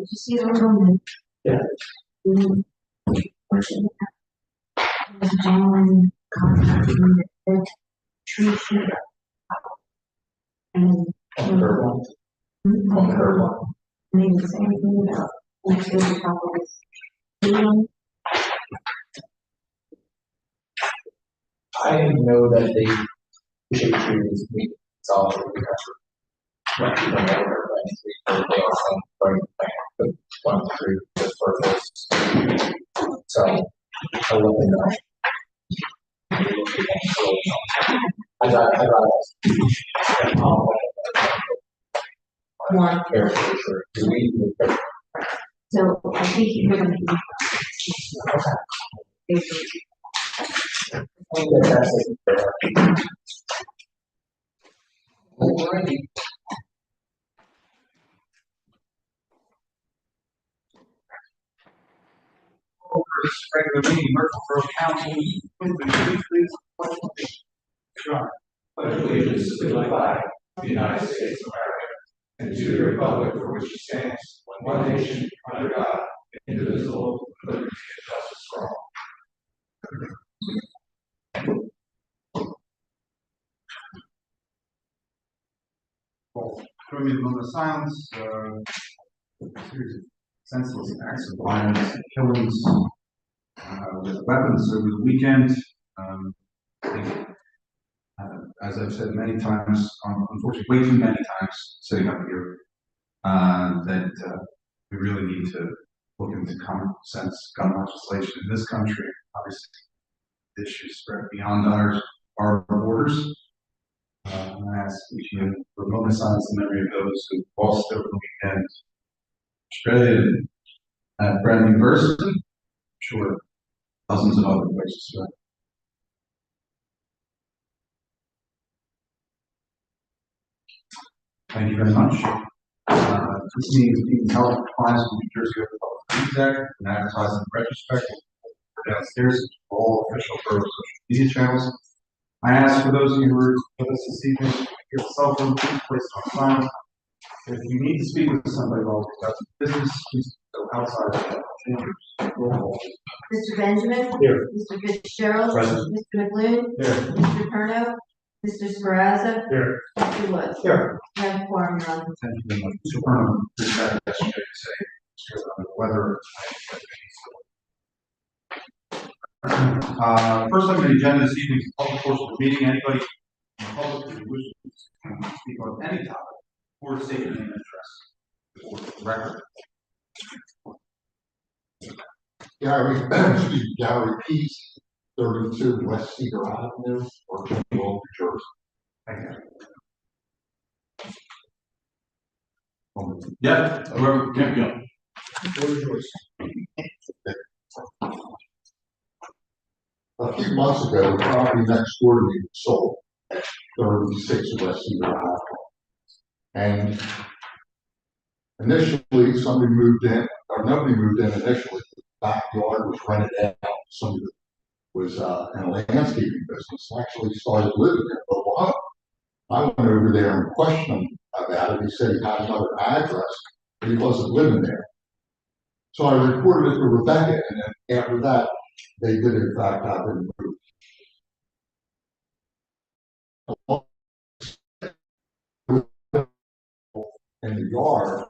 you see the room? Yeah. There's a gentleman contacting the tree shooter. And On the third one. On the third one. and he was saying anything about next to the top of his. I didn't know that they should choose me solid because when people know their plans, they also bring back the 1 through the purpose. So I wouldn't know. I got One. careful sure. Do we So I think you're going to be. Alrighty. This regular meeting, Murfreesboro Council, please. John. Pledge allegiance to the flag of the United States of America and to the republic for which it stands, one nation, under God, indivisible, with liberty and justice for all. Join me in a moment of silence. Series of senseless acts of violence and killings with weapons over the weekend. As I've said many times, unfortunately, way too many times, sitting up here, that we really need to look into common sense gun legislation in this country. Obviously, issues spread beyond our borders. I ask each of you for a moment of silence in memory of those who lost over the weekend. Australia at Brown University, I'm sure dozens of other places. Right? Thank you very much. This meeting is being held in compliance with New Jersey Open Public Meetings Act and advertised in the Register downstairs for all official Borough social media channels. I ask for those of you who are with us this evening, your cell phone, please place it on silent. If you need to speak with somebody while we're discussing business, please go outside the chambers. Mr. Benjamin? Here. Mr. Fitzgerald? Present. Mr. McLoone? Here. Mr. Perno? Mr. Scarazza? Here. Mr. Woods? Here. I have a quorum, Your Honor. Thank you very much. Mr. Burnham, please have yesterday to say whether. First on the agenda this evening is the public portion of the meeting. Anybody in the public who wishes to speak on any topic or state your name and address for the record. Gary Peace, 32 West Cedar Avenue, Orchard, New Jersey. Thank you. Yeah, whoever can't go. A few months ago, the property next door to me was sold at 36 West Cedar Avenue. And initially, somebody moved in, or nobody moved in initially. The backyard was rented out. Somebody was in a landscaping business, actually started living there for a while. I went over there and questioned him about it. He said he had another address, but he wasn't living there. So I reported it to Rebecca, and then after that, they did in fact have him moved. In the yard,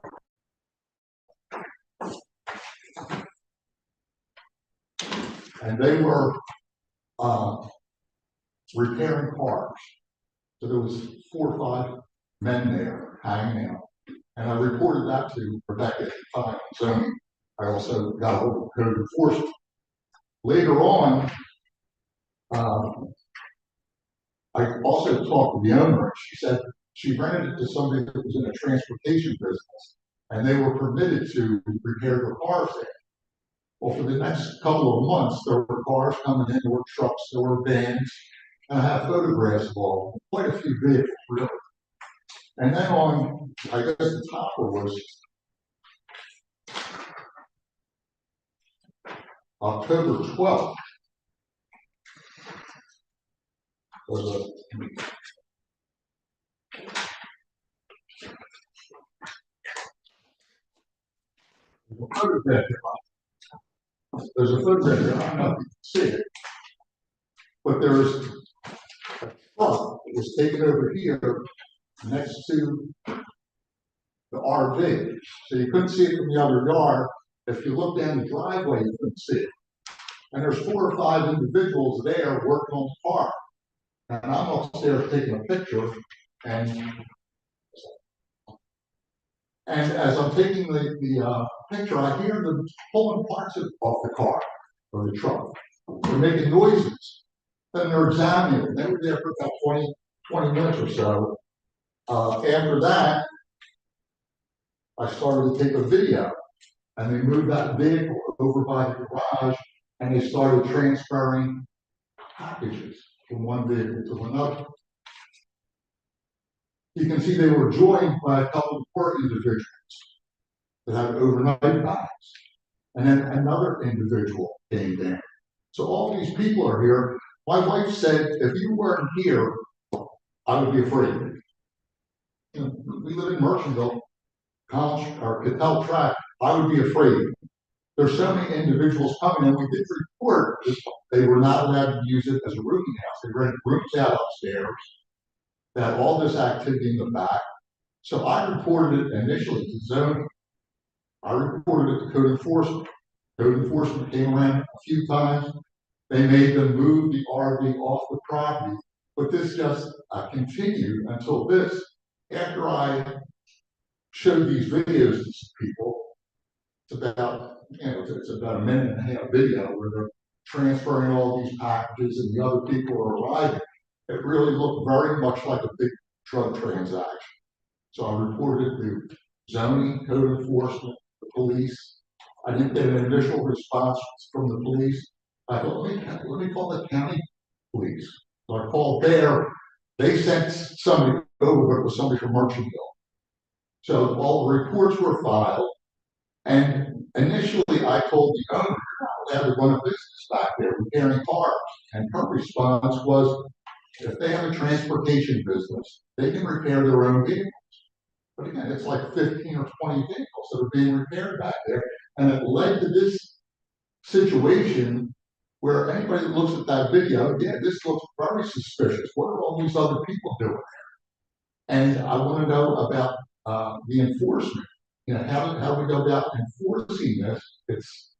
and they were repairing cars. So there was 4 or 5 men there hanging out, and I reported that to Rebecca at the time. So I also got a hold of code enforcement. Later on, I also talked to the owner, and she said she rented it to somebody that was in a transportation business, and they were permitted to repair their cars there. Well, for the next couple of months, there were cars coming in, there were trucks, there were vans, and I have photographs of all, quite a few vehicles, really. And then on, I guess the topper was October 12th. Was photograph here. There's a photograph here, I don't know if you can see it. But there's a truck that was taken over here next to the RV. So you couldn't see it from the other yard. If you look down the driveway, you couldn't see it. And there's 4 or 5 individuals there working on the car. And I'm upstairs taking a picture, and as I'm taking the picture, I hear them pulling parts off the car or the truck. They're making noises. Then they're examining it. They were there for about 20 minutes or so. After that, I started to take a video, and they moved that vehicle over by the garage, and they started transferring packages from one vehicle to another. You can see they were joined by a couple of poor individuals that had overnight bags. And then another individual came down. So all these people are here. My wife said, if you weren't here, I would be afraid. You know, we live in Merchantville, College or Cattell Track. I would be afraid. There's so many individuals coming, and we did report this. They were not allowed to use it as a rooming house. They rented rooms out upstairs. They had all this activity in the back. So I reported it initially to zoning. I reported it to code enforcement. Code enforcement came around a few times. They made them move the RV off the property, but this just continued until this. After I showed these videos to some people, it's about, it's about a minute and a half video where they're transferring all these packages and the other people are arriving. It really looked very much like a big drug transaction. So I reported it to zoning, code enforcement, the police. I didn't get an initial response from the police. I thought, let me call the county police. So I called there. They sent somebody over, but it was somebody from Merchantville. So all the reports were filed. And initially I told the owner, you're not allowed to run a business back there repairing cars. And her response was, if they have a transportation business, they can repair their own vehicles. But again, it's like 15 or 20 vehicles that are being repaired back there. And it led to this situation where anybody that looks at that video, yeah, this looks very suspicious. What are all these other people doing there? And I want to know about the enforcement. You know, how do we go about enforcing this? It's,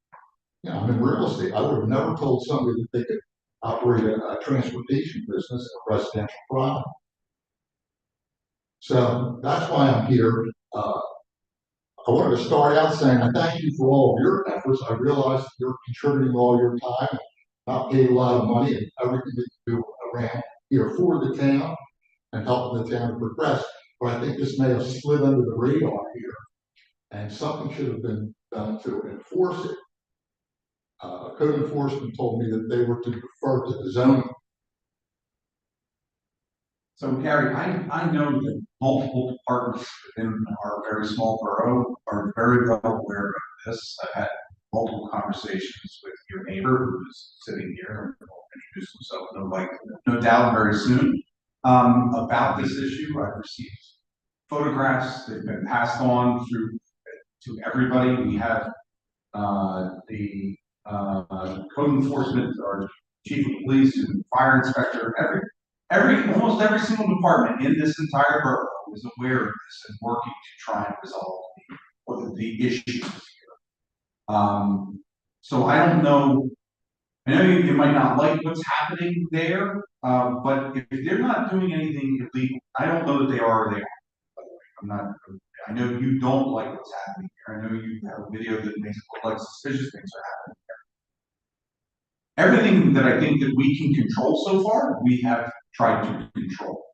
you know, I'm in real estate. I would have never told somebody that they could operate a transportation business in a residential property. So that's why I'm here. I wanted to start out saying I thank you for all of your efforts. I realize you're contributing all your time, not paid a lot of money, and everything that you do around here for the town and helping the town to progress. But I think this may have slid under the radar here, and something should have been done to enforce it. Code enforcement told me that they were to defer to the zoning. So Gary, I know that multiple departments within our very small borough are very well aware of this. I've had multiple conversations with your neighbor who is sitting here and will introduce himself no doubt very soon about this issue. I've received photographs. They've been passed on to everybody. We have the code enforcement, our chief of police and fire inspector, almost every single department in this entire borough is aware of this and working to try and resolve the issues here. So I don't know. I know you might not like what's happening there, but if they're not doing anything illegal, I don't know that they are or they aren't. By the way, I'm not. I know you don't like what's happening here. I know you have a video that makes it look like suspicious things are happening here. Everything that I think that we can control so far, we have tried to control,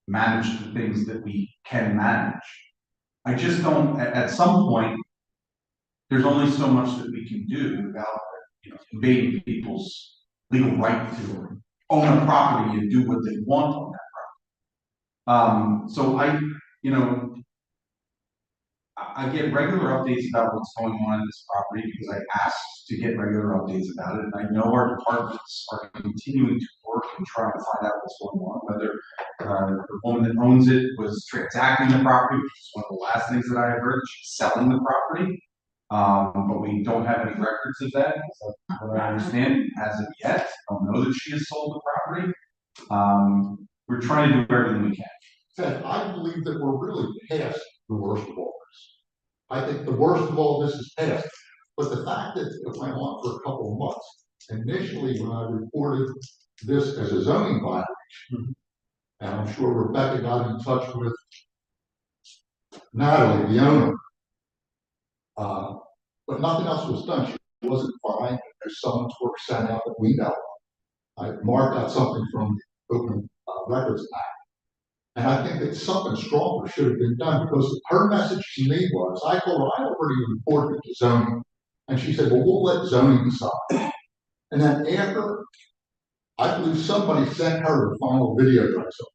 manage the things that we can manage. I just don't, at some point, there's only so much that we can do without, invading people's legal right to own a property and do what they want on that property. So I get regular updates about what's going on in this property because I asked to get regular updates about it. And I know our departments are continuing to work and try to find out what's going on, whether the woman that owns it was transacting the property, which is one of the last things that I have heard. She's selling the property. But we don't have any records of that, what I understand, as of yet. I don't know that she has sold the property. We're trying to do everything we can. Ted, I believe that we're really past the worst of all this. I think the worst of all this is past. But the fact that it went on for a couple of months, initially when I reported this as a zoning violation, and I'm sure Rebecca got in touch with Natalie, the owner, but nothing else was done. She wasn't fined. There's summons were sent out that we know. I marked out something from the Open Records Act. And I think that something stronger should have been done because her message to me was, I told her I already reported it to zoning. And she said, well, we'll let zoning decide. And then after, I believe somebody sent her the final video that I saw.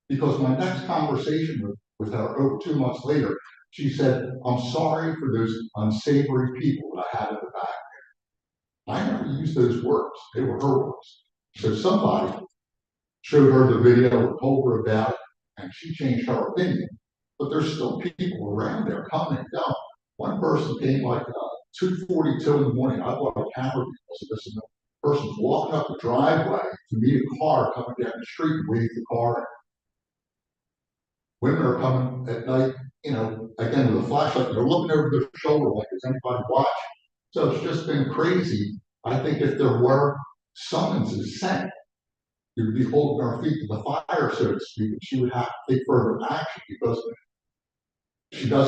Because my next conversation with her over 2 months later, she said, I'm sorry for those unsavory people that I had in the back there. I never used those words. They were her words. So somebody showed her the video and told her about it, and she changed her opinion. But there's still people around there coming and going. One person came like 2:42 in the morning. I bought a camera because of this. And the person's walking up the driveway to meet a car coming down the street and waiting the car. Women are coming at night, again with a flashlight. They're looking over their shoulder like, is anybody watching? So it's just been crazy. I think if there were summonses sent, you would be holding our feet to the fire, so to speak, and she would have to take further action because she does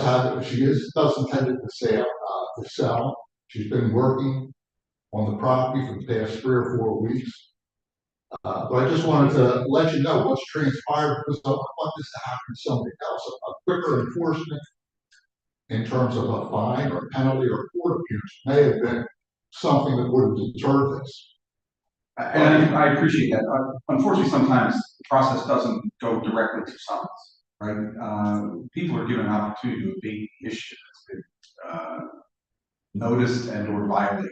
intend to sell. She's been working on the property for the past 3 or 4 weeks. But I just wanted to let you know what's transpired because I don't want this to happen to somebody else. A quicker enforcement in terms of a fine or a penalty or a court appearance may have been something that would have deterred this. And I appreciate that. Unfortunately, sometimes the process doesn't go directly to summons, right? People are given an opportunity to abate the issue that's been noticed and or violated.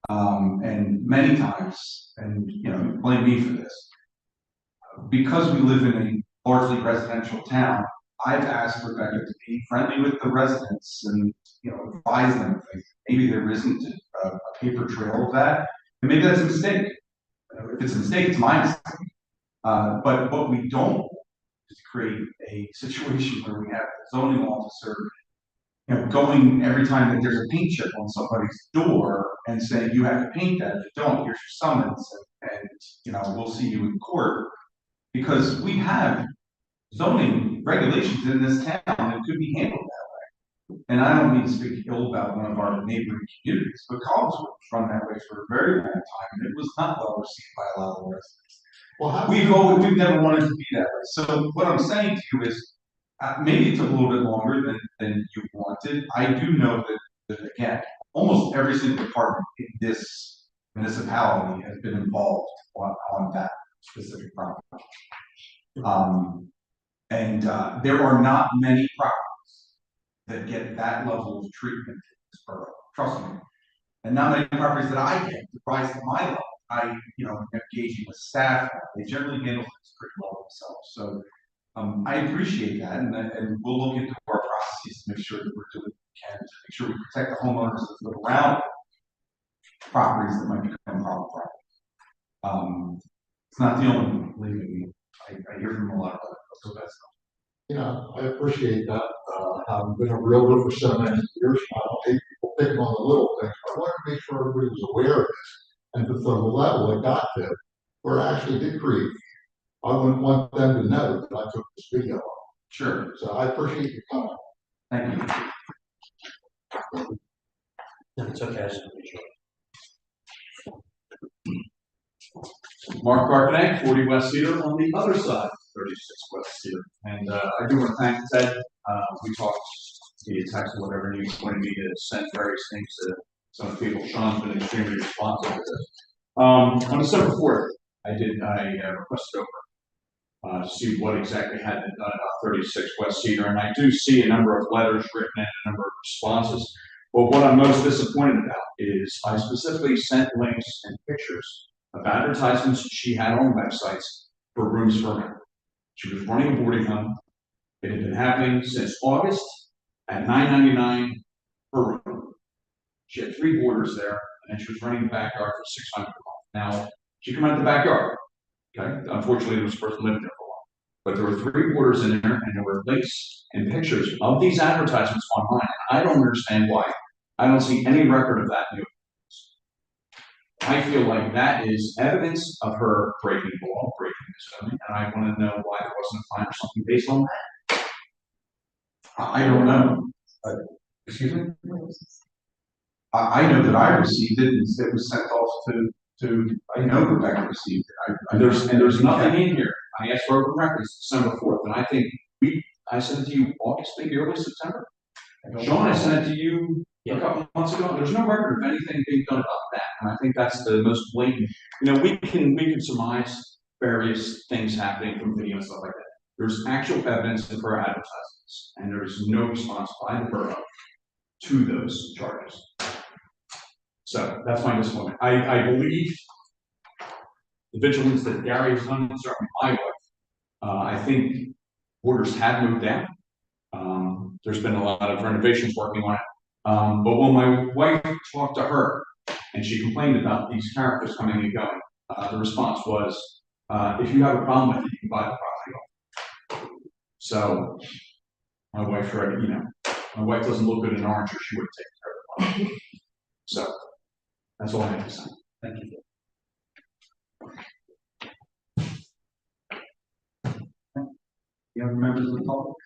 And many times, and blame me for this, because we live in a largely residential town, I've asked Rebecca to be friendly with the residents and advise them of things. Maybe there isn't a paper trail of that, and maybe that's a mistake. If it's a mistake, it's my mistake. But what we don't want is create a situation where we have a zoning officer going every time that there's a paint chip on somebody's door and saying, you have to paint that. If you don't, here's your summons, and we'll see you in court. Because we have zoning regulations in this town that could be handled that way. And I don't mean to speak ill about one of our neighboring communities, but Collinswood was run that way for a very long time, and it was not well received by a lot of the residents. Well, we've never wanted to be that way. So what I'm saying to you is, maybe it took a little bit longer than you wanted. I do know that again, almost every single department in this municipality has been involved on that specific property. And there are not many properties that get that level of treatment in this borough. Trust me. And not many properties that I get to rise to my level. I, engaging with staff, they generally handle things pretty well themselves. So I appreciate that, and we'll look into our processes to make sure that we're doing what we can to make sure we protect the homeowners that live around properties that might become problem properties. It's not the only one, believe me. I hear from a lot of other folks. So that's I appreciate that. I've been a realtor for so many years. I don't hate people picking on the little things. I wanted to make sure everybody was aware of this. And to the level it got to, where I actually did create, I wouldn't want them to know that I took this video. sure. So I appreciate your comment. Thank you. No, it's okay. Mark Carpenter, 40 West Cedar, on the other side of 36 West Cedar. And I do want to thank Ted. We talked via text or whatever, and he wanted me to send various things to some people. Sean's been extremely responsive to this. On December 4th, I requested over to see what exactly had been done about 36 West Cedar, and I do see a number of letters written and a number of responses. But what I'm most disappointed about is I specifically sent links and pictures of advertisements she had on websites for rooms for rent. She was running a boarding home. It had been happening since August at $9.99 her room. She had 3 boarders there, and she was renting the backyard for $600 a month. Now, she can rent the backyard, okay? Unfortunately, there was a person living there for a while. But there were 3 boarders in there, and there were links and pictures of these advertisements online. I don't understand why. I don't see any record of that. I feel like that is evidence of her breaking the law, breaking the zoning, and I want to know why there wasn't a fine or something based on that. I don't know. Excuse me? I know that I received it, and it was sent off I know Rebecca received it. There's nothing in here. I asked for open records December 4th, and I think I sent it to you August, maybe early September. Sean, I sent it to you a couple months ago. There's no record of anything being done about that, and I think that's the most blatant. We can surmise various things happening from video and stuff like that. There's actual evidence of her advertisements, and there is no response by the borough to those charges. So that's my disappointment. I believe the vigilance that Gary has done, certainly my wife. I think borders have moved down. There's been a lot of renovations working on it. But when my wife talked to her and she complained about these characters coming and going, the response was, if you have a problem with it, you can buy the property off. So my wife tried, my wife doesn't look good in orange, or she would have taken care of it. So that's all I have to say. Thank you. The other members of the public?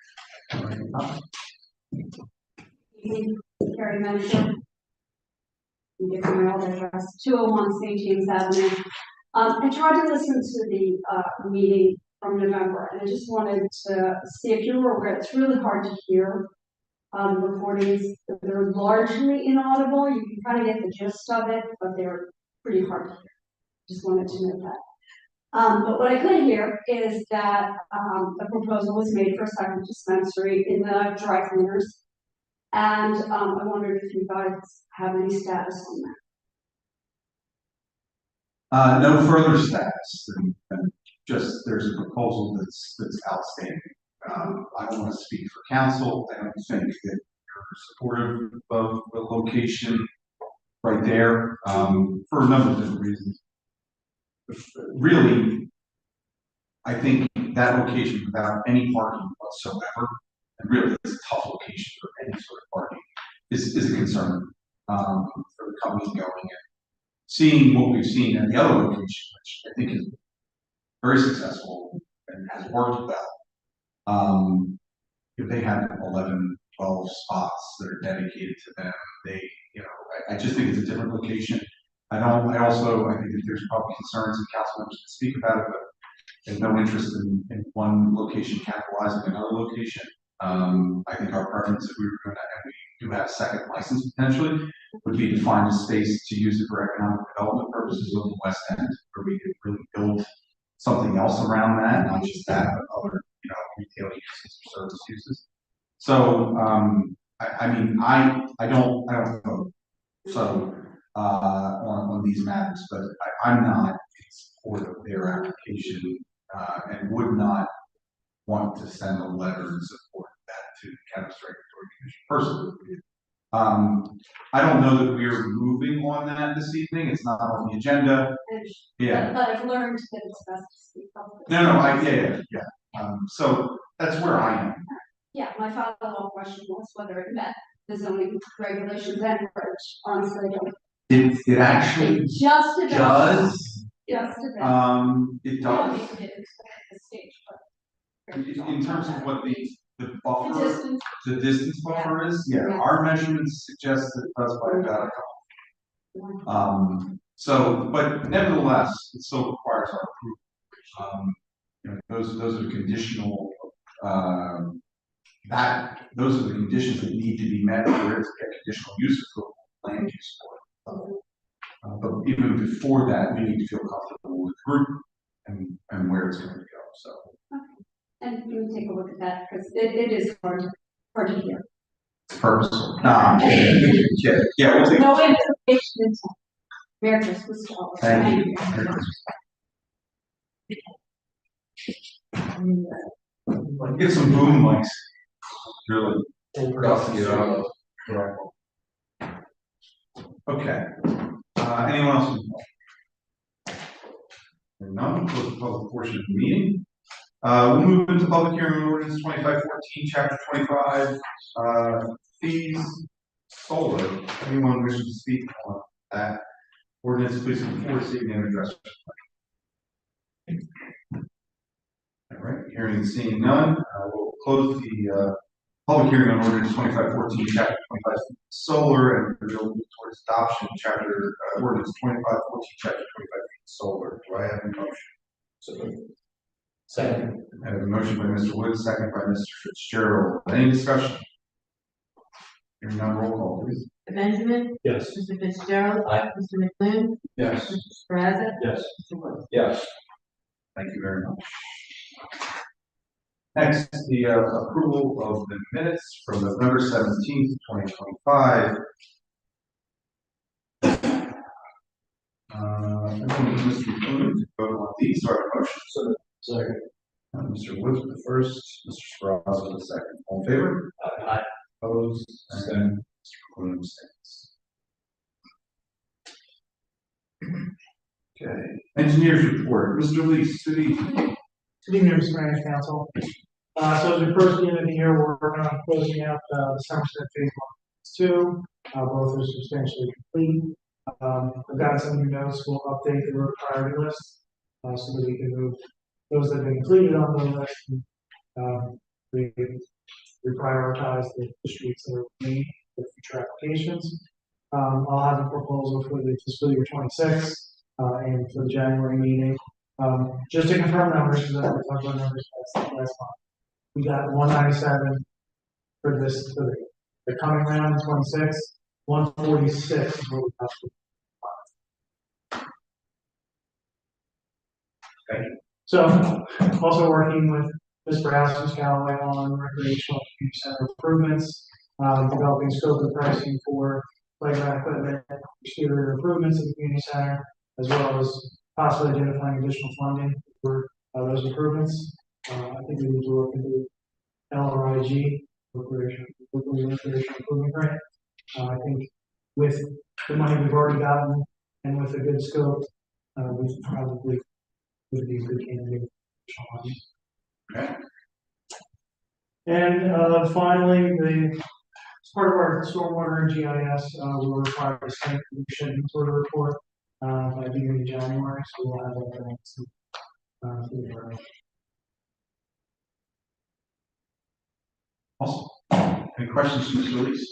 Carrie Mention. You get my old address, 201 St. James Avenue. I tried to listen to the meeting from November, and I just wanted to see if you were aware. It's really hard to hear the recordings. They're largely inaudible. You can kind of get the gist of it, but they're pretty hard to hear. Just wanted to know that. But what I could hear is that a proposal was made for a second dispensary in the dry cleaners. And I wondered if you guys have any status on that. No further status than just there's a proposal that's outstanding. I don't want to speak for council. I don't think that you're supportive of the location right there for a number of different reasons. Really, I think that location without any parking whatsoever, and really it's a tough location for any sort of parking, is a concern for the company going in. Seeing what we've seen at the other location, which I think is very successful and has worked well. If they have 11, 12 spots that are dedicated to them, I just think it's a different location. I think that there's probably concerns and council members can speak about it, but there's no interest in one location capitalizing another location. I think our preference, if we were going to, and we do have a second license potentially, would be to find a space to use it for economic development purposes on the west end, where we could really build something else around that, not just that, but other, retail uses or service uses. So, I don't vote. So, on these matters, but I'm not in support of their application, and would not want to send a letter in support of that to the Cannabis Regulatory Commission personally. I don't know that we're moving on that this evening. It's not on the agenda. Yeah. But I've learned that it's best to speak publicly. No, so that's where I am. Yeah, my follow-up question was whether it met the zoning regulations and merge. Honestly, I don't. It actually just about. does. Just about. It Yeah, does. we could at this stage, but. In terms of what the buffer, The distance buffer is, yeah, our measurements suggest that it does by about a couple. But nevertheless, it still requires our approval. Those are conditional. Those are the conditions that need to be met for it to get conditional use approval, land use for it. But even before that, we need to feel comfortable with the group and where it's going to go. So. okay. And you can take a look at that because it is hard to hear. It's purposeful. Yeah, we'll take. No implication in time. Merry Christmas to all. Thank you. Get some boom mics. Really. Dusty, Okay. Anyone else? Hearing none, close the public portion of the meeting. We'll move into public hearing on ordinance 2514, chapter 25, fees, solar. Anyone wishing to speak on that ordinance, please come forward, state your name and address. All right, hearing and seeing none, we'll close the public hearing on ordinance 2514, chapter 25, solar, and we'll move towards adoption, chapter ordinance 2514, chapter 25, solar. Do I have a motion? So, second. I have a motion by Mr. Wood, second by Mr. Fitzgerald. Any discussion? Hearing none, roll call, please. Mr. Benjamin, Yes. Mr. Fitzgerald. Aye. Mr. McLean, Yes. Mr. Brazza. Yes. Mr. Wood. Yes. Thank you very much. Next, the approval of the minutes from November 17th, 2025. I'm going to Mr. McLean to vote on these. So I have a motion. So, second. Mr. Woods with the first, Mr. Sprouse with the second. All in favor? Aye. Opposed? And Mr. McLean abstains. Okay. Engineers report. Mr. Lee, city. Good evening, Mr. Mayor and Council. So as we approach the end of the year, we're working on closing out the Somerset Phase 1 and 2. Both are substantially complete. I've got some new notes. We'll update the road priority list so that we can move those that have been included on the list. We prioritize the streets that are made for future applications. I'll have a proposal for the fiscal year 26 and for the January meeting. Just to confirm numbers, because I talked about numbers last month. We got 197 for this, for the coming round in 26, 146 is what we have to. Okay. So, also working with Mr. House, Callaway on recreational community center improvements, developing scope and pricing for playground equipment, exterior improvements in the community center, as well as possibly identifying additional funding for those improvements. I think we need to look into LRIG, recreation improvement grant. I think with the money we've already gotten and with a good scope, we probably would be a good candidate. Okay. And finally, as part of our stormwater and GIS, we were required to send the shed inventory report by the beginning of January, so we'll have that next. Awesome. Any questions from Mr. Lees?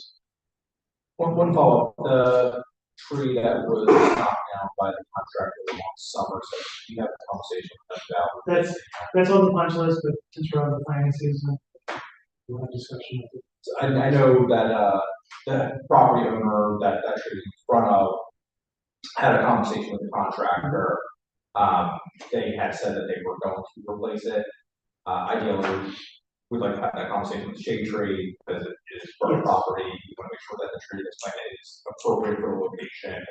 One follow-up, the tree that was knocked down by the contractor last summer, so you have a conversation with them about. That's on the punch list, but since we're on the planning season, we'll have discussion with it. I know that, the property owner that tree is in front of had a conversation with the contractor. They had said that they were going to replace it. Ideally, we'd like to have that conversation with the shade tree because it is for property. We want to make sure that the tree that's planted is appropriate for the location.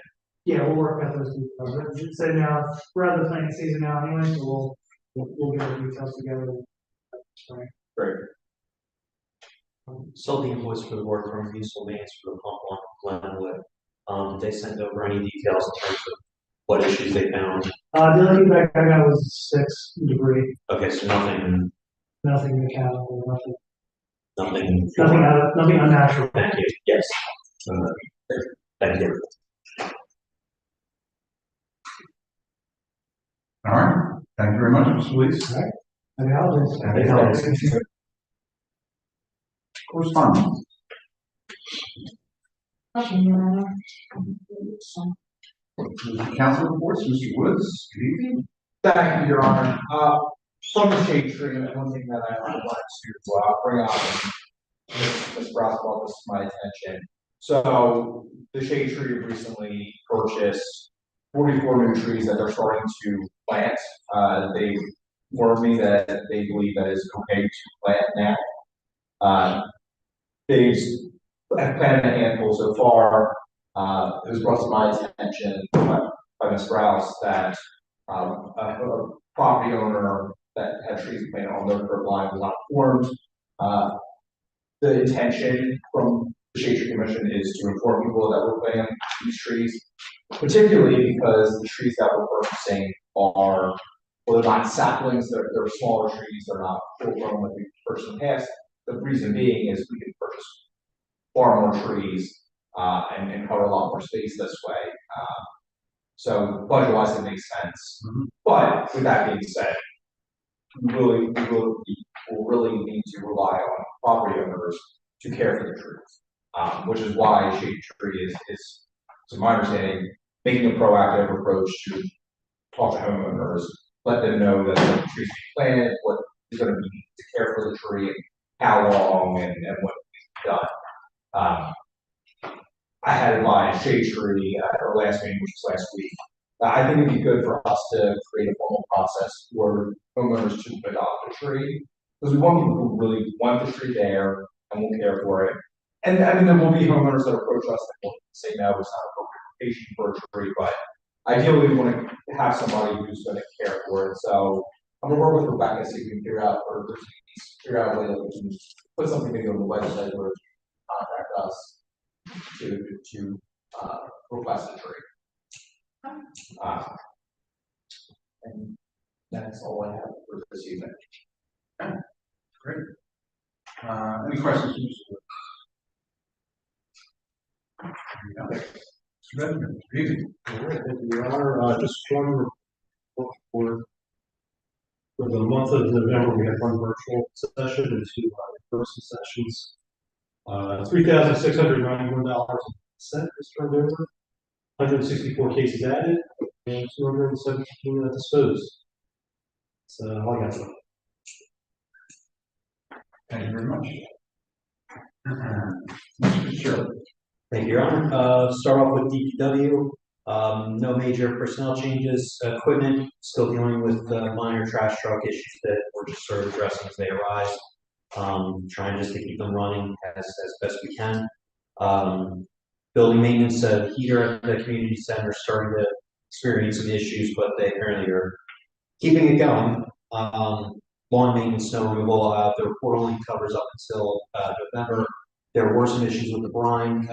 Yeah, we'll work out those details. So now, we're out of the planning season now anyway, so we'll get the details together. Spring. Great. Saw the invoice for the work from Diesel Mains for the pump on Glenwood. They sent over any details in terms of what issues they found. The only feedback I got was 6 debris, Okay, so nothing mechanical, nothing unnatural. Thank you. Yes. Thank you. All right. Thank you very much, Mr. Lees. All right. Any others? Any others? Correspondence. Council reports, Mr. Woods. Good evening. Thank you, Your Honor. From the shade tree, and one thing that I wanted to bring up, and Ms. Ross brought this to my attention. So the shade tree recently purchased 44 new trees that they're starting to plant. They informed me that they believe that it's okay to plant now. They've planted a handful so far. It was brought to my attention by Ms. Rouse that a property owner that had trees planted on their curb line was not informed. The intention from Shade Tree Commission is to inform people that we're planting these trees, particularly because the trees that we're purchasing are, well, they're not saplings, they're smaller trees, they're not full grown like we purchased in the past. The reason being is we can purchase far more trees, and cover a lot more space this way. So budget-wise, it makes sense. But with that being said, we will really need to rely on property owners to care for the trees, which is why Shade Tree is, to my understanding, making a proactive approach to talk to homeowners, let them know that the trees being planted, what is going to be to care for the tree, and how long, and what needs to be done. I had advised Shade Tree at our last meeting, which was last week. I think it'd be good for us to create a formal process for homeowners to adopt a tree, because we want people who really want the tree there and will care for it. And I mean, there will be homeowners that approach us that will say, no, it's not appropriate location for a tree, but ideally we want to have somebody who's going to care for it. So I'm gonna work with Rebecca, see if we can figure out a way that we can put something together on the website where you can contact us to request a tree. And that's all I have for this evening. Great. Any questions? Mr. Benjamin, good evening. All right, thank you, Your Honor. Just one report for the month of November, we had one virtual session and two in-person sessions. $3,691 was turned over, 164 cases added, and 217 disposed. So all I got. Thank you very much. Mr. Shirley. Thank you, Your Honor. Start off with DPW. No major personnel changes. Equipment, still dealing with minor trash truck issues that we're just sort of addressing as they arise. Trying just to keep them running as best we can. Building maintenance, heater at the community center starting to experience some issues, but they apparently are keeping it going. Lawn maintenance, snow removal, the report only covers up until November. There were some issues with the brine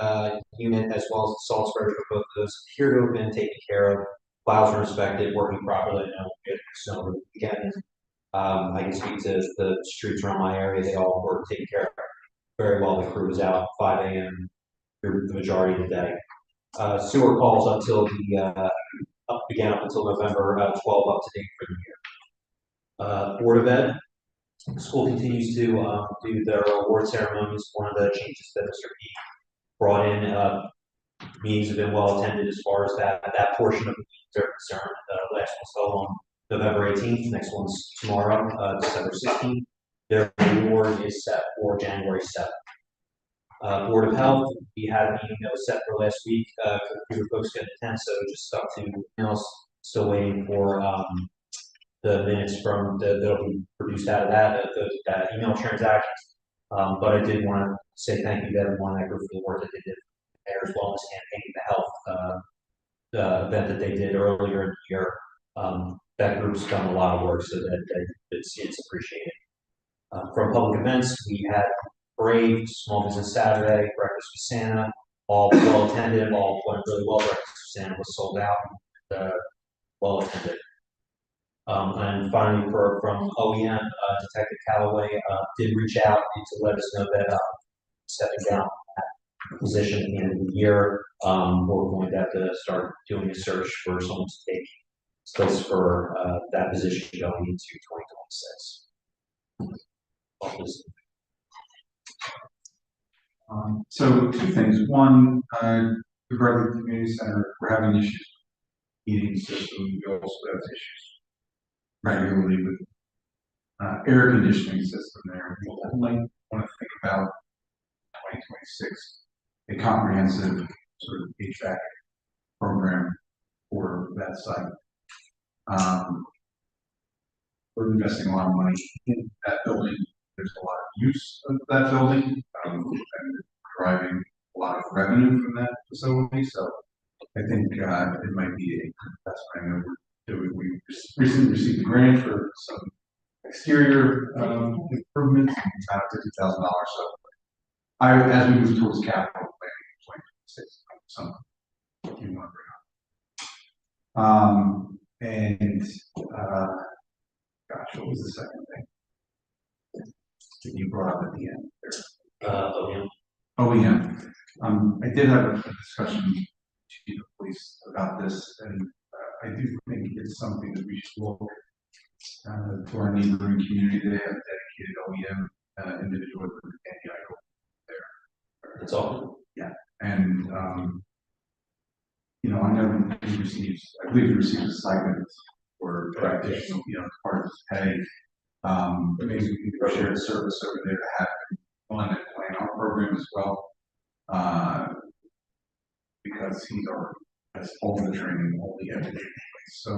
unit as well as the salt spreader for both of those appear to have been taken care of. Plows were inspected, working properly, and good snow removal again. I can speak to the streets around my area, they all were taken care of very well. The crew was out 5 a.m. through the majority of the day. Sewer calls until began up until November 12 up to date for the year. Board of Ed, school continues to do their award ceremonies. One of the changes that Mr. P brought in, meetings have been well attended as far as that portion of the meetings are concerned. Last one's held on November 18th, next one's tomorrow, December 16th. Their award is set for January 7th. Board of Health, we had a meeting that was set for last week. A few folks couldn't attend, so just stuck to emails. Still waiting for the minutes from that'll be produced out of that email transaction. But I did want to say thank you to everyone in that group for the work that they did there, as well as campaigning the health the event that they did earlier in the year. That group's done a lot of work, so that it's appreciated. From public events, we had parade, small business Saturday, breakfast with Santa, all well attended, all went really well. Breakfast with Santa was sold out, well attended. And finally, from OEM, Detective Calloway did reach out to let us know that stepping down that position at the end of the year, we're going to have to start doing a search for someone to take place for that position going into 2026. So two things. One, regarding the community center, we're having issues with heating system. We also have issues regularly with air conditioning system there. We might want to think about 2026, a comprehensive sort of HVAC program for that site. We're investing a lot of money in that building. There's a lot of use of that building, and driving a lot of revenue from that facility. So I think it might be a good investment. I know we recently received a grant for some exterior improvements, about $50,000. So as we move towards capital, And, gosh, what was the second thing? That you brought up at the end there? OEM. OEM. I did have a discussion with the chief of police about this, and I do think it's something that we should look to our neighboring community. They have dedicated OEM individual with anti-idol there. That's all. And, I know he receives, I believe he receives a stipend for additional, part of his pay. But maybe we can do a shared service over there to have him on and playing our program as well. Because he's already has all the training, all the everything in place. So,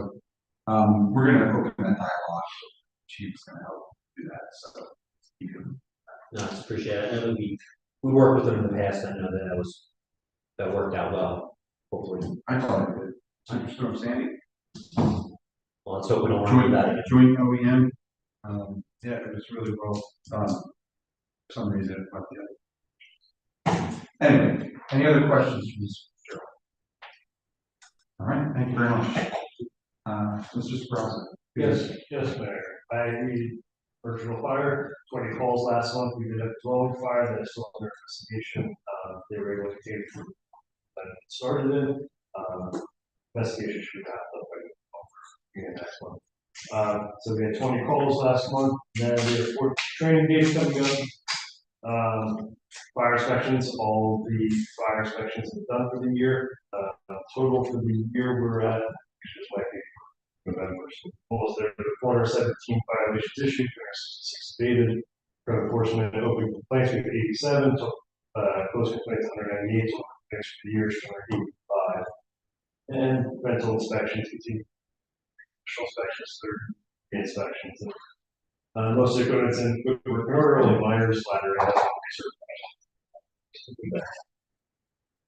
we're gonna open that dialogue. Chief's gonna help do that, so you can. No, I just appreciate it. I know that we worked with them in the past. I know that worked out well. Hopefully. I thought it did. Superstorm Sandy. Well, let's hope we don't run into that again. Joint OEM. Yeah, it was really well done. For some reason, it went the other. Anyway, any other questions from this? All right, thank you very much. Mr. Sprouse. Yes, Mayor. We virtual fire, 20 calls last month. We did a dwelling fire that is still under investigation. They were able to take it from that it started in. Investigation should be wrapped up by next month. So we had 20 calls last month. Then we have 4 training days coming up. Fire inspections, all the fire inspections are done for the year. Total for the year we're at, which is like November, so almost there. 417 violations issued, 366 abated. For enforcement and open complaints, we have 87. Closed complaints 198. So complaints for the year is 285. And rental inspections continue. Initial inspections, third inspections. Most equipment's in good working order, only minor slattering.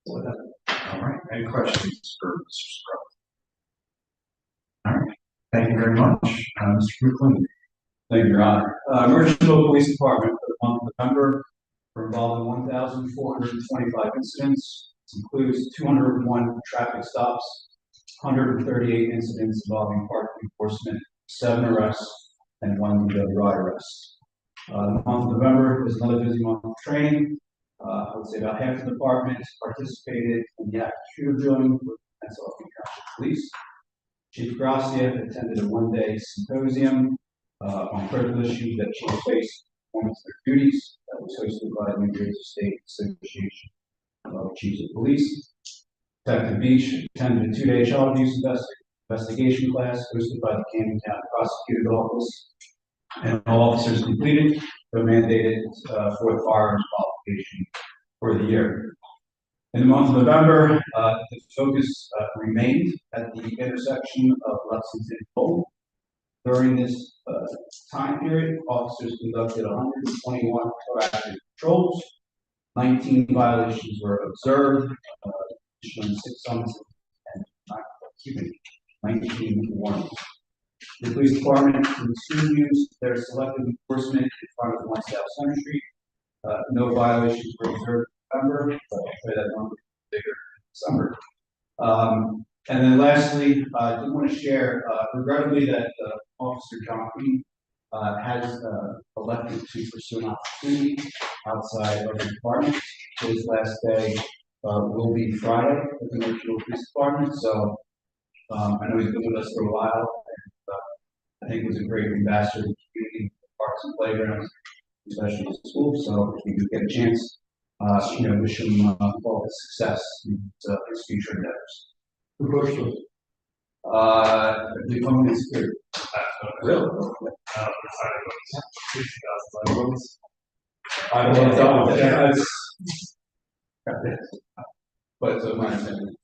All right, any questions for Mr. Sprouse? All right, thank you very much. Mr. McClendon. Thank you, Your Honor. Emergency Police Department for the month of November were involved in 1,425 incidents. This includes 201 traffic stops, 138 incidents involving park enforcement, 7 arrests, and 1 DWI arrest. The month of November was another busy month of training. I would say about half the department participated in the active shooter drilling with Pennsylvania County Police. Chief Gracia attended a 1-day symposium on critical issues that chiefs face performance of their duties that was hosted by the New Jersey State Association of Chiefs of Police. Detective Beach attended a 2-day child abuse investigation class hosted by the Camden County Prosecutor's Office, and all officers completed the mandated 4th firearms qualification for the year. In the month of November, the focus remained at the intersection of Lexington and Cole. During this time period, officers conducted 121 proactive patrols. 19 violations were observed, issuing 6 summonses and 19 warnings. The police department continues their selective enforcement in front of 1 South Center Street. No violations were observed in November, but I'll try that number bigger in December. And then lastly, I do want to share, regrettably, that Officer John Queen has elected to pursue an opportunity outside of the department. His last day will be Friday at the Northfield Police Department. So I know he's been with us for a while, and I think he was a great ambassador to the community, parks and playgrounds, especially in school. So if you get a chance, wish him all the success in his future endeavors. Who goes to The Homeland Security. Really? I don't want to talk about that. But it's my understanding.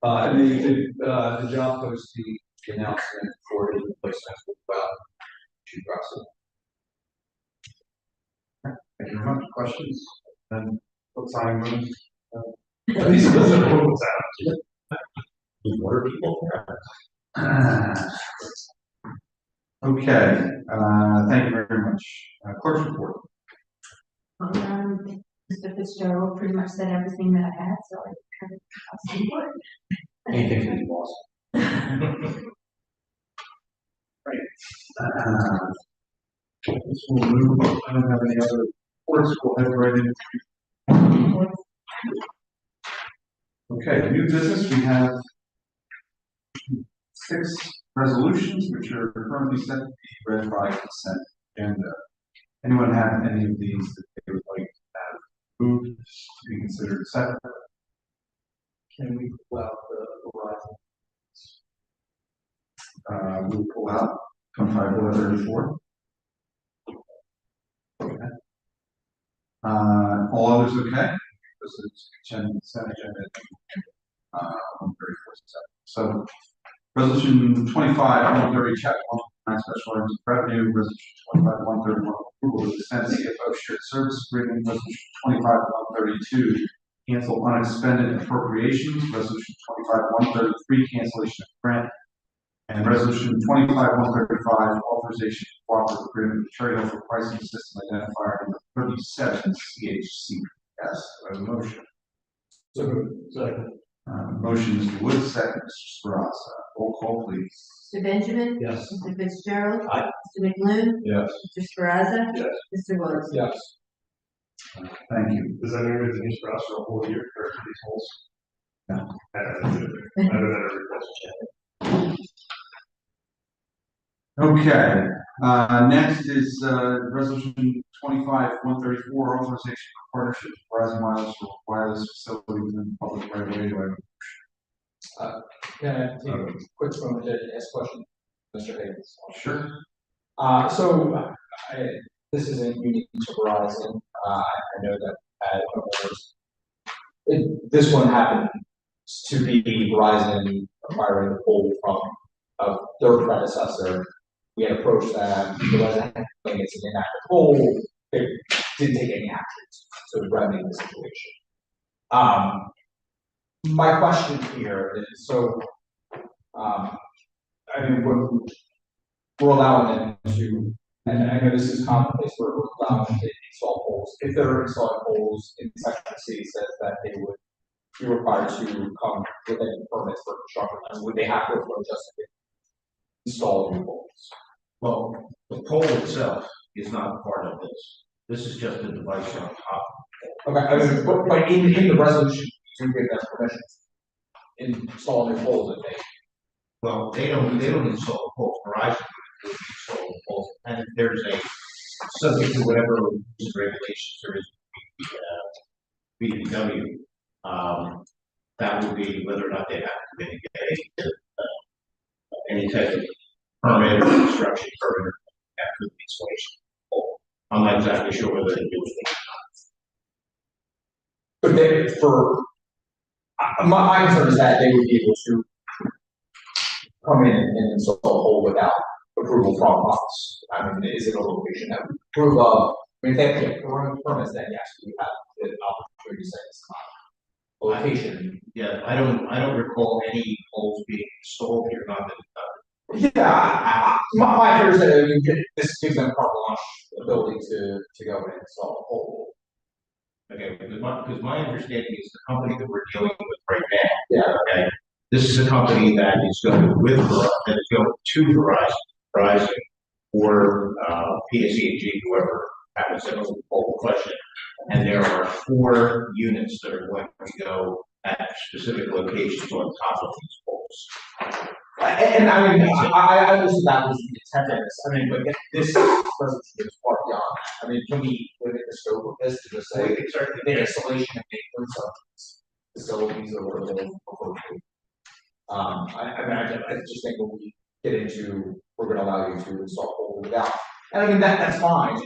And the job posting announcement for the replacement with Chief Russell. Thank you very much. Questions? And what time room? These are the rules What are people? Okay, thank you very much. Clerk's report. Mr. Fitzgerald pretty much said everything that I had, so I kind of have some more. Anything for you, boss. This will move, I don't have any other reports, we'll head right into. Okay, new business, we have 6 resolutions which are currently set to be read by consent agenda. Anyone have any of these that they would like to have moved to be considered separate? Can we pull out the Verizon? We'll pull out 25-34. Okay. All others okay? Because it's consent agenda. 134. So, resolution 25-130, chapter 1, special items of revenue, resolution 25-131, approval of the Senate CFO shared service agreement, resolution 25-132, cancel unexpended appropriations, resolution 25-133, cancellation of grant, and resolution 25-135, authorization of cooperative agreement with Cherry Hill for pricing system identifier number 37 CHCS. Do I have a motion? Second. Motion Mr. Woods, second Mr. Sparrow. Roll call, please. Mr. Benjamin. Yes. Mr. Fitzgerald. Aye. Mr. McGlynn. Yes. Mr. Sprazza. Yes. Mr. Woods. Yes. Thank you. Does that mean we have to use for us for a whole year for these holes? No. I don't know. Okay, next is, resolution 25-134, authorization for partnership with Verizon Wireless for wireless facilities in public right of way. Do I have Can I take a quick moment to ask a question, Mr. Hayes? Sure. So, this isn't unique to Verizon. I know that at others, this one happened to be Verizon acquiring the pole from their predecessor. We had approached them, Verizon had claimed it's an inactive pole. They didn't take any actions to remedy the situation. My question here is, so, I mean, we're allowing them to, and I know this is commonplace, we're allowing them to install poles. If they're installing poles in section C says that they would be required to come with any permits for construction, would they have to approach us to install new poles? Well, the pole itself is not part of this. This is just a device on top. Okay, I mean, but in the resolution, to give them permission in installing new poles, if they. Well, they don't install poles. Verizon will install the poles, and if there's a subject to whatever rules and regulations there is, BPW, that would be whether or not they have to get any type of permit or construction permit after the installation. I'm not exactly sure whether they do it. But they, my concern is that they would be able to come in and install a pole without approval from us. I mean, is it a location that we approve of? I mean, if they have to get permits, then yes, we have the opportunity to say it's not a location. Yeah, I don't recall any poles being installed here, not that. Yeah, my fear is that this gives them carte blanche ability to go and install a pole. Okay, because my understanding is the company that we're dealing with right now. Yeah. Okay, this is a company that is going with Verizon, that is going to Verizon, or PSE&G, whoever happens to know the whole question. And there are 4 units that are going to go at specific locations on top of these poles. And I mean, I understood that was the intent of this. I mean, but this resolution is far beyond that. I mean, can we limit the scope of this to just say the installation and maintenance of facilities or whatever? I just think when we get into, we're going to allow you to install poles without, and I mean that's fine if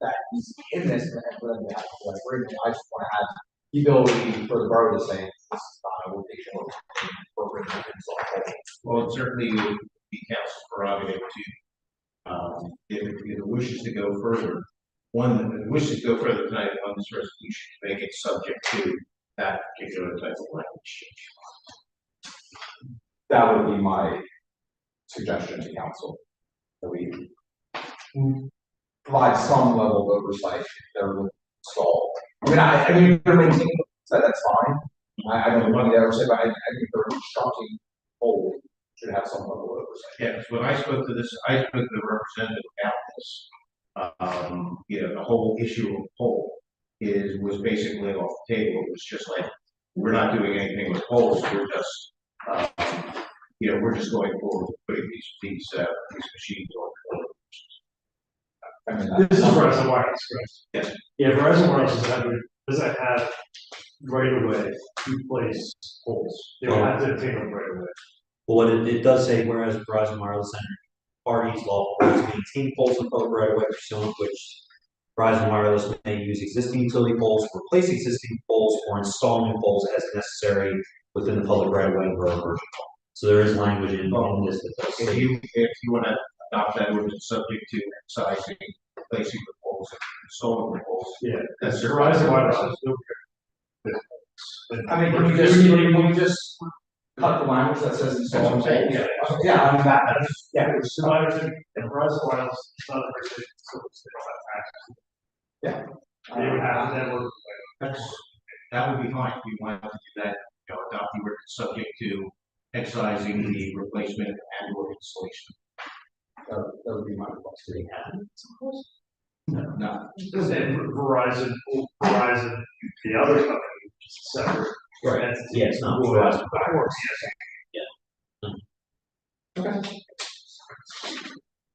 that is in this, and for them to have to agreement. I just want to have the ability for the borough to say this is not a location or we're going to install poles. Well, it certainly would be council's prerogative to, if it wishes to go further, one that wishes to go further tonight on this resolution, make it subject to that particular type of language. That would be my suggestion to council, that we provide some level of oversight if they're installed. I mean, you're maintaining, so that's fine. I don't want to ever say, but I think the obstructing pole should have some level of oversight. Yeah, because when I spoke to the representative about this, the whole issue of poll was basically off the table. It was just like, we're not doing anything with polls, we're just, we're just going forward with putting these machines on. I mean, This is Verizon Wireless, correct? Yes. Yeah, Verizon Wireless doesn't have right of way to place poles. They don't have to obtain them right away. Well, what it does say, whereas Verizon Wireless Center parties lawful to maintain poles in public right of way pursuant which Verizon Wireless may use existing utility poles, replace existing poles, or install new poles as necessary within the public right of way of Borough version. So there is language in this that does If say. you want to adopt that ordinance subject to sizing, replacing the poles, and installing the poles, Yeah, that's Verizon Wireless has no. I mean, can we just cut the language that says install? That's what I'm saying, yeah. Yeah, I mean, yeah. It's to my understanding, and Verizon Wireless, it's not a person, so they don't have access. Yeah. They would have network. That would be fine. We want to do that, adopt the ordinance subject to excising the replacement and or installation. That would be my question. No. Then Verizon, the other company, which is separate. Right. entity, Yeah, it's not will Verizon. have to work,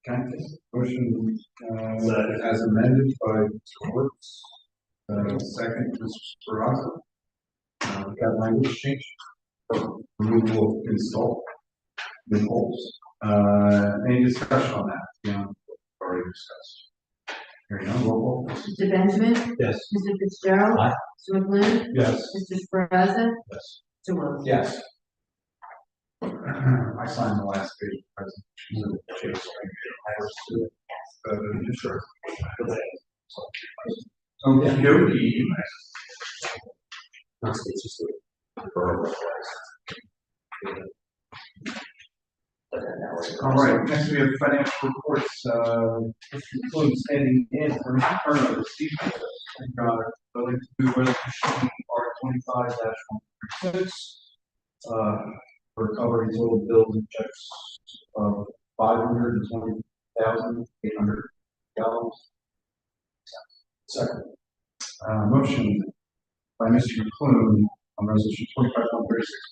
Okay, motion, as amended by Mr. Woods. Second, Mr. Speraza. Got language change. Removal of install. New poles. Any discussion on that? Yeah, already discussed. Hearing none, roll call. Mr. Benjamin? Yes. Mr. Fitzgerald? Aye. Mr. McLean? Yes. Mr. Sprazza? Yes. Mr. Woods? Yes. I signed the last page of the presentation. Sure. Okay, Yogi. It's just a borough. All right, next we have financial reports, this includes standing in for Mr. Turner, Steve. Building to do resolution R 25-136. For covering total bills and checks of $520,800. Second. Motion by Mr. McClune on resolution 25-136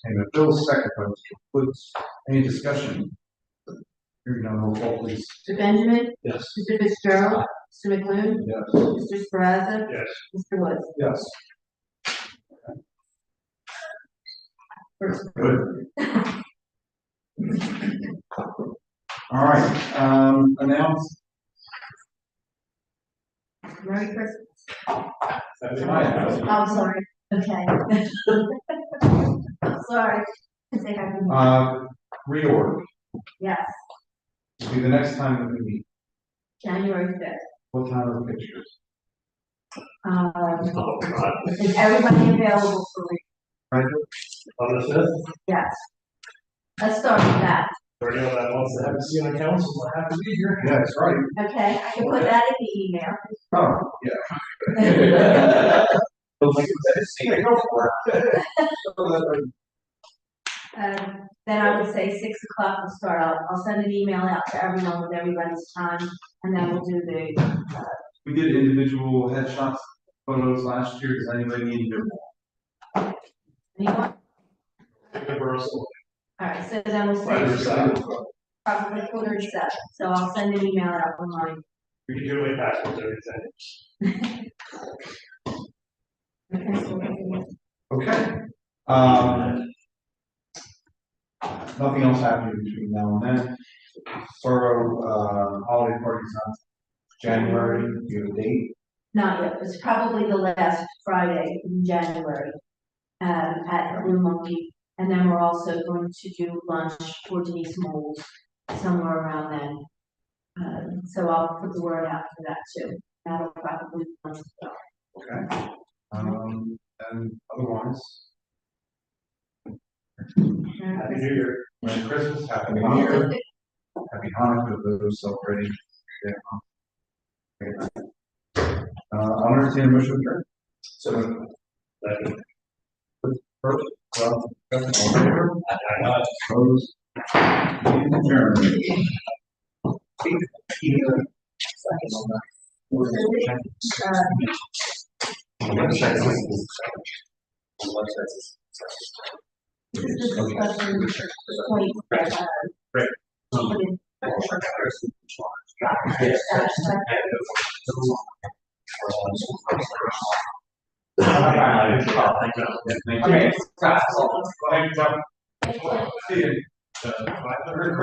payment of bills, second by Mr. Woods. Any discussion? Hearing none, roll call please. Mr. Benjamin? Yes. Mr. Fitzgerald? Mr. McLean? Yes. Mr. Sprazza? Yes. Mr. Woods? Yes. First. Good. All right, announce. Merry Christmas. That's fine. I'm sorry. Okay. I'm sorry. Say happy New Year. Reorg, Yes, will be the next time that we meet. January 5th. What time are the pictures? Oh, God. Is everybody available for me? Right. On the fifth, Yes. Let's start with that. for anyone that wants to have a seat on council, I have to be here. Yeah, that's right. Okay, I can put that in the email. Oh, yeah. Go for it. Then I would say 6 o'clock to start. I'll send an email out to everyone with everybody's time, and then we'll do the, We did individual headshots photos last year. Does anybody need to do anyone? Universal. All right, so then we'll Right, say so probably 4:37. So I'll send an email out online. we can do it backwards every time. Okay, so Okay. Nothing else happening between now and then. Borough, holiday parties on January, you have a date? not yet. It's probably the last Friday in January at Blue Monkey. And then we're also going to do lunch for Denise Moles somewhere around then. So I'll put the word out for that too. That'll probably be fun as well. Okay. And otherwise. Happy New Year. Merry Christmas, Happy New Year, Happy Hanukkah to those celebrating. I'll entertain a motion to adjourn. So. Opposed? Adjourned. Okay.